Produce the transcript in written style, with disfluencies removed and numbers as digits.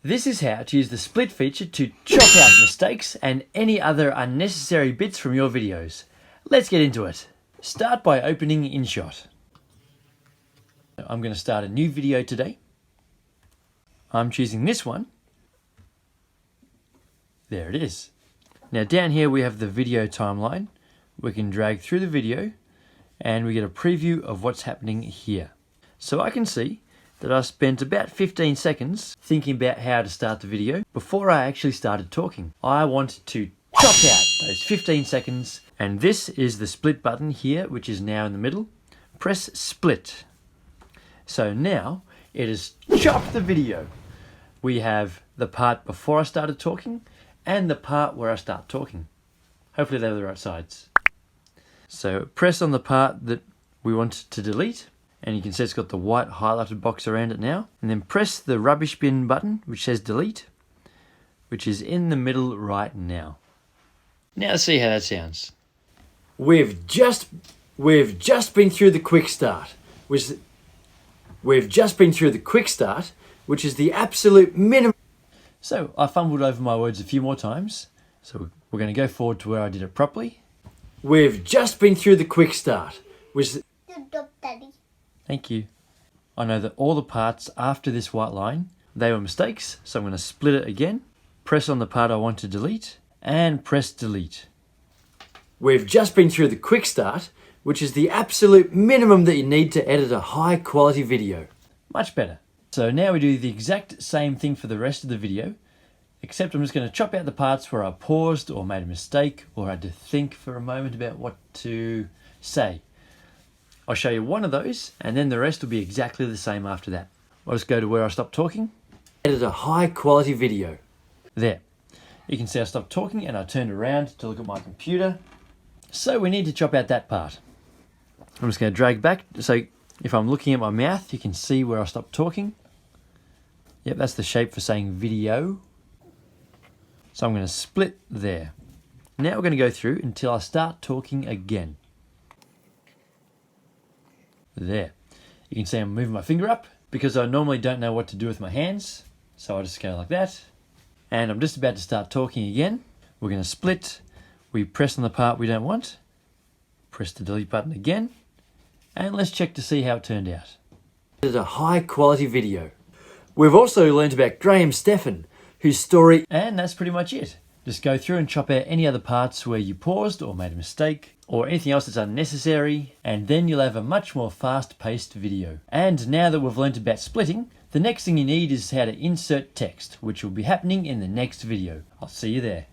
This is how to use the split feature to chop out mistakes and any other unnecessary bits from your videos. Let's get into it. Start by opening InShot. I'm going to start a new video today. I'm choosing this one. There it is. Now down here we have the video timeline. We can drag through the video and we get a preview of what's happening here. So I can see that I spent about 15 seconds thinking about how to start the video before I actually started talking. I wanted to chop out those 15 seconds, and this is the split button here, which is now in the middle. Press split. So now it has chopped the video. We have the part before I started talking and the part where I start talking. Hopefully they're the right sides. So press on the part that we want to delete, and you can see it's got the white highlighted box around it now. And then press the rubbish bin button, which says delete, which is in the middle right now. Now let's see how that sounds. We've just been through the quick start, which is the absolute minimum. So I fumbled over my words a few more times. So we're going to go forward to where I did it properly. We've just been through the quick start, which is... Thank you. I know that all the parts after this white line, they were mistakes, so I'm going to split it again, press on the part I want to delete, and press delete. We've just been through the quick start, which is the absolute minimum that you need to edit a high quality video. Much better. So now we do the exact same thing for the rest of the video, except I'm just going to chop out the parts where I paused or made a mistake or had to think for a moment about what to say. I'll show you one of those, and then the rest will be exactly the same after that. I'll just go to where I stopped talking. Edit a high quality video. There. You can see I stopped talking and I turned around to look at my computer. So we need to chop out that part. I'm just going to drag back. So if I'm looking at my mouth, you can see where I stopped talking. Yep, that's the shape for saying video. So I'm going to split there. Now we're going to go through until I start talking again. There. You can see I'm moving my finger up because I normally don't know what to do with my hands. So I just go like that. And I'm just about to start talking again. We're going to split. We press on the part we don't want. Press the delete button again. And let's check to see how it turned out. It's a high quality video. We've also learned about Graham Stephan, whose story... And that's pretty much it. Just go through and chop out any other parts where you paused or made a mistake, or anything else that's unnecessary, and then you'll have a much more fast-paced video. And now that we've learnt about splitting, the next thing you need is how to insert text, which will be happening in the next video. I'll see you there.